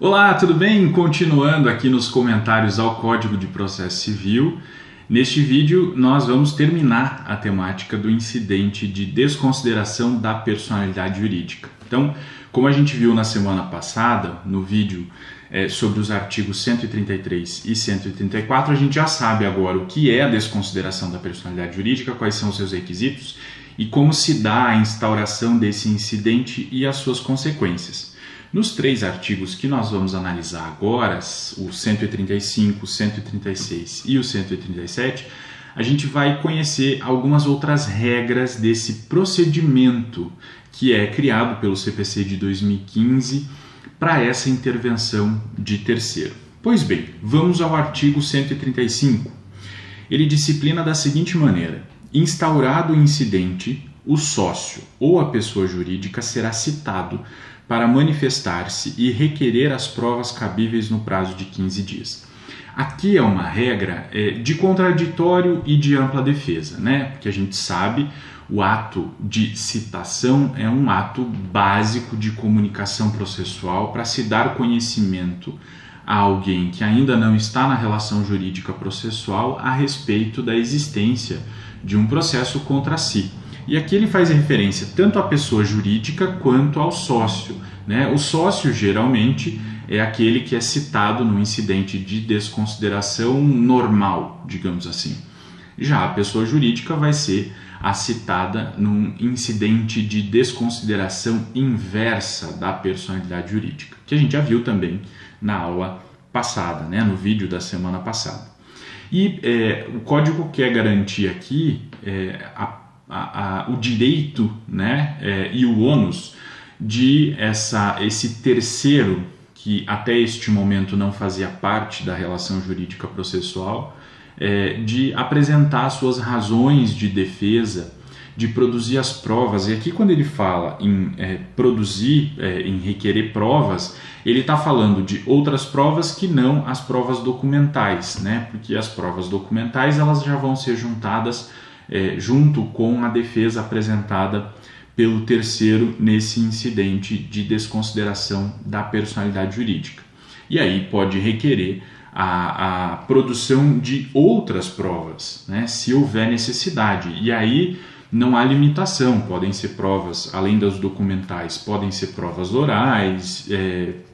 Olá, tudo bem? Continuando aqui nos comentários ao Código de Processo Civil, neste vídeo nós vamos terminar a temática do incidente de desconsideração da personalidade jurídica. Então, como a gente viu na semana passada, no vídeo sobre os artigos 133 e 134, a gente já sabe agora o que é a desconsideração da personalidade jurídica, quais são os seus requisitos e como se dá a instauração desse incidente e as suas consequências. Nos três artigos que nós vamos analisar agora, o 135, o 136 e o 137, a gente vai conhecer algumas outras regras desse procedimento que é criado pelo CPC de 2015 para essa intervenção de terceiro. Pois bem, vamos ao artigo 135. Ele disciplina da seguinte maneira: instaurado o incidente, o sócio ou a pessoa jurídica será citado para manifestar-se e requerer as provas cabíveis no prazo de 15 dias. Aqui é uma regra de contraditório e de ampla defesa, né? Porque a gente sabe o ato de citação é um ato básico de comunicação processual para se dar conhecimento a alguém que ainda não está na relação jurídica processual a respeito da existência de um processo contra si. E aqui ele faz referência tanto à pessoa jurídica quanto ao sócio, né? O sócio geralmente é aquele que é citado no incidente de desconsideração normal, digamos assim. Já a pessoa jurídica vai ser a citada num incidente de desconsideração inversa da personalidade jurídica, que a gente já viu também na aula passada, né? No vídeo da semana passada. E o código quer garantir aqui o direito, né, e o ônus de esse terceiro, que até este momento não fazia parte da relação jurídica processual, de apresentar suas razões de defesa, de produzir as provas. E aqui quando ele fala em produzir, em requerer provas, ele está falando de outras provas que não as provas documentais, né? Porque as provas documentais elas já vão ser juntadas junto com a defesa apresentada pelo terceiro nesse incidente de desconsideração da personalidade jurídica. E aí pode requerer a produção de outras provas, né, se houver necessidade. E aí não há limitação, podem ser provas, além das documentais, podem ser provas orais,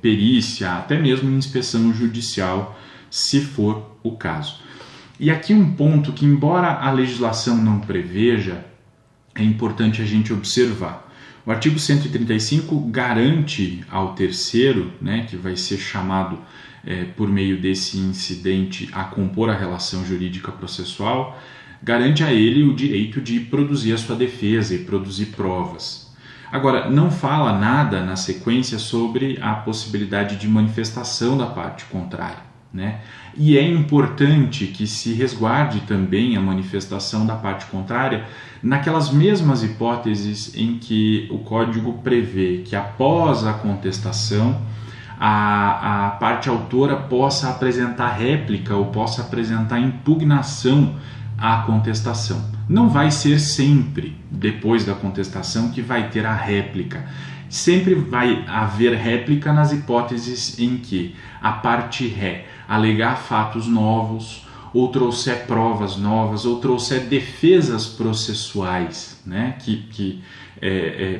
perícia, até mesmo inspeção judicial, se for o caso. E aqui um ponto que, embora a legislação não preveja, é importante a gente observar. O artigo 135 garante ao terceiro, né, que vai ser chamado por meio desse incidente a compor a relação jurídica processual, garante a ele o direito de produzir a sua defesa e produzir provas. Agora, não fala nada na sequência sobre a possibilidade de manifestação da parte contrária, né? E é importante que se resguarde também a manifestação da parte contrária naquelas mesmas hipóteses em que o Código prevê que após a contestação a parte autora possa apresentar réplica ou possa apresentar impugnação à contestação. Não vai ser sempre depois da contestação que vai ter a réplica. Sempre vai haver réplica nas hipóteses em que a parte ré alegar fatos novos, ou trouxer provas novas, ou trouxer defesas processuais, né, que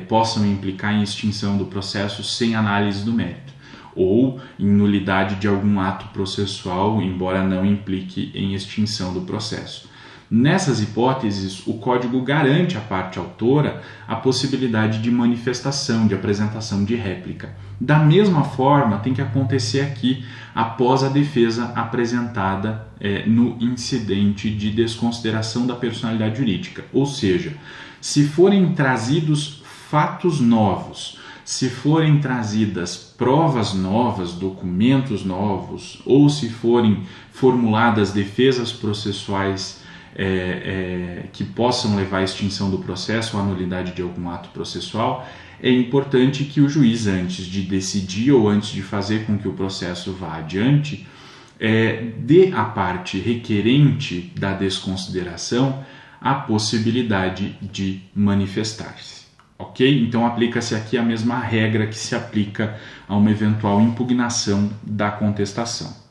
possam implicar em extinção do processo sem análise do mérito, ou em nulidade de algum ato processual, embora não implique em extinção do processo. Nessas hipóteses, o Código garante à parte autora a possibilidade de manifestação, de apresentação de réplica. Da mesma forma, tem que acontecer aqui após a defesa apresentada no incidente de desconsideração da personalidade jurídica. Ou seja, se forem trazidos fatos novos, se forem trazidas provas novas, documentos novos, ou se forem formuladas defesas processuais que possam levar à extinção do processo ou à nulidade de algum ato processual, é importante que o juiz, antes de decidir ou antes de fazer com que o processo vá adiante, dê à parte requerente da desconsideração a possibilidade de manifestar-se. ok? Então aplica-se aqui a mesma regra que se aplica a uma eventual impugnação da contestação.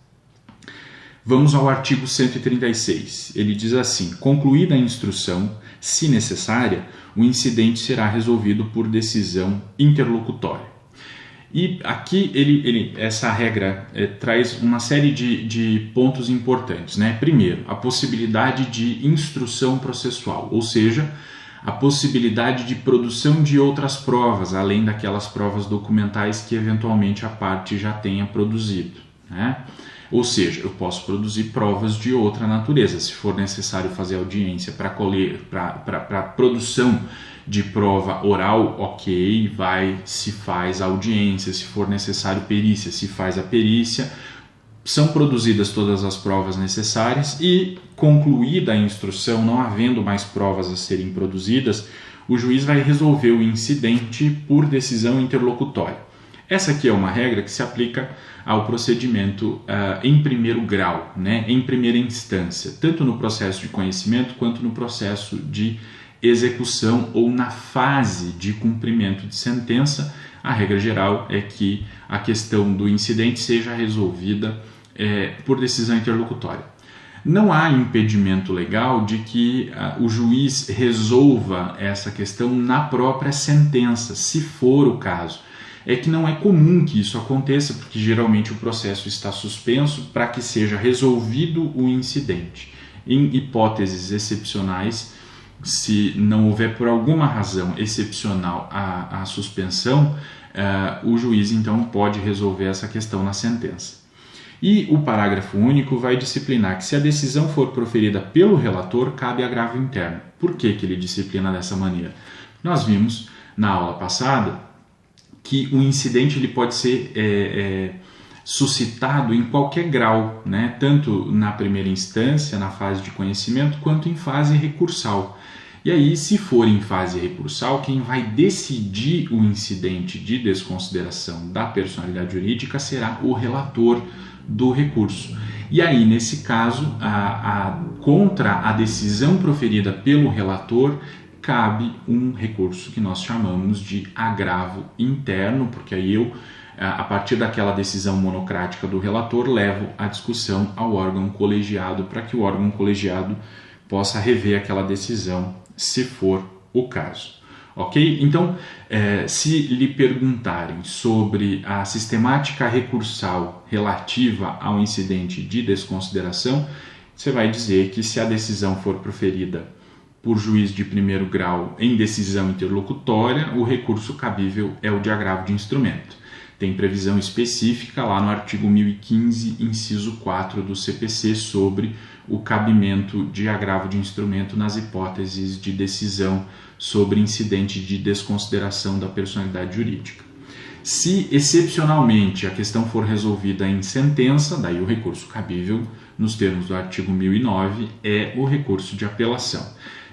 Vamos ao artigo 136. Ele diz assim: concluída a instrução, se necessária, o incidente será resolvido por decisão interlocutória. E aqui essa regra traz uma série de pontos importantes, né? Primeiro, a possibilidade de instrução processual, ou seja, a possibilidade de produção de outras provas, além daquelas provas documentais que eventualmente a parte já tenha produzido, né? Ou seja, eu posso produzir provas de outra natureza. Se for necessário fazer audiência para produção de prova oral, ok, se faz audiência. Se for necessário perícia, se faz a perícia. São produzidas todas as provas necessárias e, concluída a instrução, não havendo mais provas a serem produzidas, o juiz vai resolver o incidente por decisão interlocutória. Essa aqui é uma regra que se aplica ao procedimento em primeiro grau, né, em primeira instância, tanto no processo de conhecimento quanto no processo de execução ou na fase de cumprimento de sentença. A regra geral é que a questão do incidente seja resolvida por decisão interlocutória. Não há impedimento legal de que o juiz resolva essa questão na própria sentença, se for o caso. É que não é comum que isso aconteça, porque geralmente o processo está suspenso para que seja resolvido o incidente. Em hipóteses excepcionais, se não houver por alguma razão excepcional a suspensão, o juiz então pode resolver essa questão na sentença. E o parágrafo único vai disciplinar que, se a decisão for proferida pelo relator, cabe agravo interno. Por que ele disciplina dessa maneira? Nós vimos na aula passada que o incidente ele pode ser suscitado em qualquer grau, né? Tanto na primeira instância, na fase de conhecimento, quanto em fase recursal. E aí, se for em fase recursal, quem vai decidir o incidente de desconsideração da personalidade jurídica será o relator do recurso. E aí, nesse caso, contra a decisão proferida pelo relator, cabe um recurso que nós chamamos de agravo interno, porque aí eu, a partir daquela decisão monocrática do relator, levo a discussão ao órgão colegiado para que o órgão colegiado possa rever aquela decisão, se for o caso. Ok? Então, se lhe perguntarem sobre a sistemática recursal relativa ao incidente de desconsideração, você vai dizer que, se a decisão for proferida por juiz de primeiro grau em decisão interlocutória, o recurso cabível é o de agravo de instrumento. Tem previsão específica lá no artigo 1015, inciso 4 do CPC, sobre o cabimento de agravo de instrumento nas hipóteses de decisão sobre incidente de desconsideração da personalidade jurídica. Se excepcionalmente a questão for resolvida em sentença, daí o recurso cabível, nos termos do artigo 1009, é o recurso de apelação.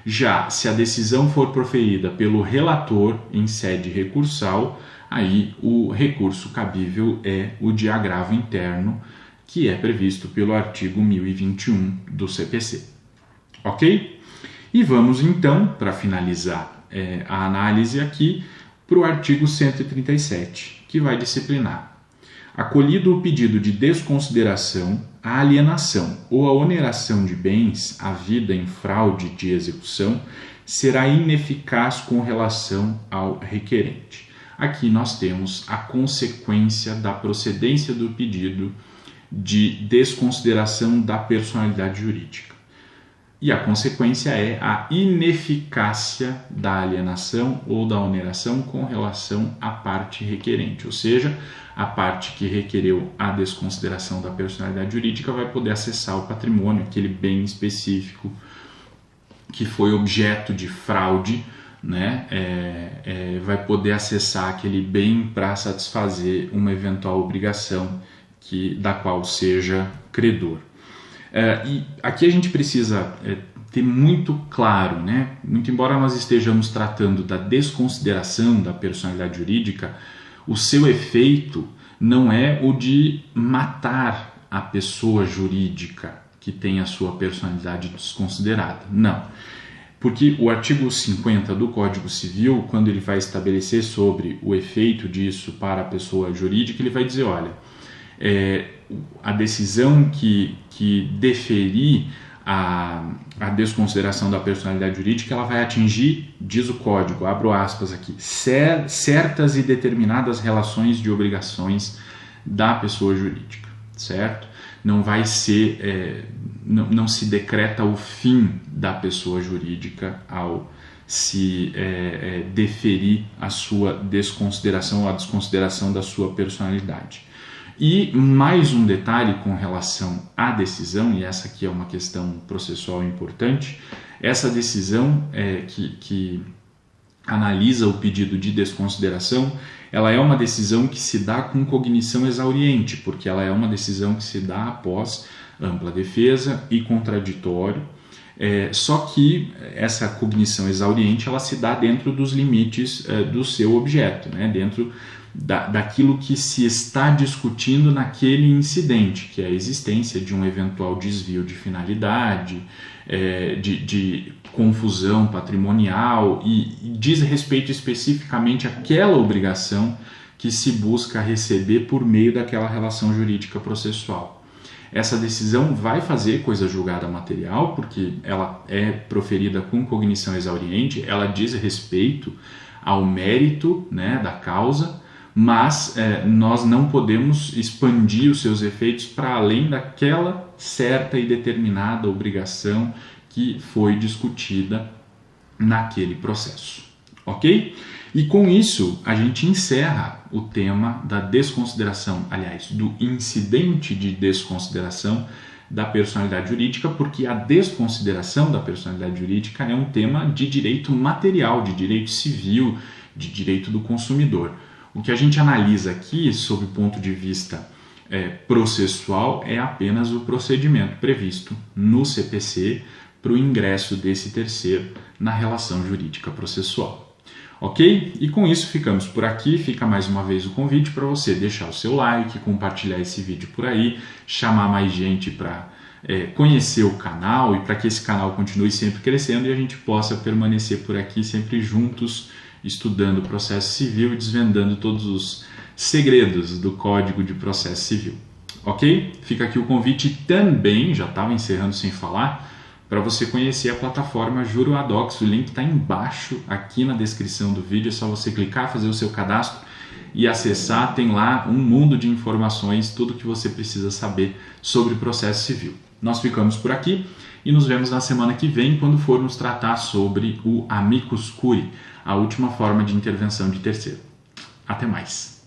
Já se a decisão for proferida pelo relator em sede recursal, aí o recurso cabível é o de agravo interno, que é previsto pelo artigo 1021 do CPC. Ok? E vamos então, para finalizar a análise aqui, para o artigo 137, que vai disciplinar: acolhido o pedido de desconsideração, a alienação ou a oneração de bens havida em fraude de execução será ineficaz com relação ao requerente. Aqui nós temos a consequência da procedência do pedido de desconsideração da personalidade jurídica. E a consequência é a ineficácia da alienação ou da oneração com relação à parte requerente, ou seja, a parte que requereu a desconsideração da personalidade jurídica vai poder acessar o patrimônio, aquele bem específico que foi objeto de fraude, né? Vai poder acessar aquele bem para satisfazer uma eventual obrigação da qual seja credor. E aqui a gente precisa ter muito claro, né? Muito embora nós estejamos tratando da desconsideração da personalidade jurídica, o seu efeito não é o de matar a pessoa jurídica que tem a sua personalidade desconsiderada. Não. Porque o artigo 50 do Código Civil, quando ele vai estabelecer sobre o efeito disso para a pessoa jurídica, ele vai dizer, olha, a decisão que deferir a desconsideração da personalidade jurídica, ela vai atingir, diz o Código, abro aspas aqui, certas e determinadas relações de obrigações da pessoa jurídica, certo? Não vai ser, não se decreta o fim da pessoa jurídica ao se deferir a sua desconsideração ou a desconsideração da sua personalidade. E mais um detalhe com relação à decisão, e essa aqui é uma questão processual importante, essa decisão que analisa o pedido de desconsideração, ela é uma decisão que se dá com cognição exauriente, porque ela é uma decisão que se dá após ampla defesa e contraditório, só que essa cognição exauriente ela se dá dentro dos limites do seu objeto, né? Dentro daquilo que se está discutindo naquele incidente, que é a existência de um eventual desvio de finalidade, de confusão patrimonial e diz respeito especificamente àquela obrigação que se busca receber por meio daquela relação jurídica processual. Essa decisão vai fazer coisa julgada material, porque ela é proferida com cognição exauriente, ela diz respeito ao mérito, né, da causa, mas nós não podemos expandir os seus efeitos para além daquela certa e determinada obrigação que foi discutida naquele processo, ok? E com isso a gente encerra o tema da desconsideração, aliás, do incidente de desconsideração da personalidade jurídica, porque a desconsideração da personalidade jurídica é um tema de direito material, de direito civil, de direito do consumidor. O que a gente analisa aqui, sob o ponto de vista processual, é apenas o procedimento previsto no CPC para o ingresso desse terceiro na relação jurídica processual. Ok? E com isso ficamos por aqui. Fica mais uma vez o convite para você deixar o seu like, compartilhar esse vídeo por aí, chamar mais gente para conhecer o canal e para que esse canal continue sempre crescendo e a gente possa permanecer por aqui sempre juntos, estudando o processo civil e desvendando todos os segredos do Código de Processo Civil. Ok? Fica aqui o convite também, já estava encerrando sem falar, para você conhecer a plataforma JuroAdox. O link está embaixo aqui na descrição do vídeo, é só você clicar, fazer o seu cadastro e acessar. Tem lá um mundo de informações, tudo que você precisa saber sobre o processo civil. Nós ficamos por aqui e nos vemos na semana que vem, quando formos tratar sobre o amicus curiae, a última forma de intervenção de terceiro. Até mais!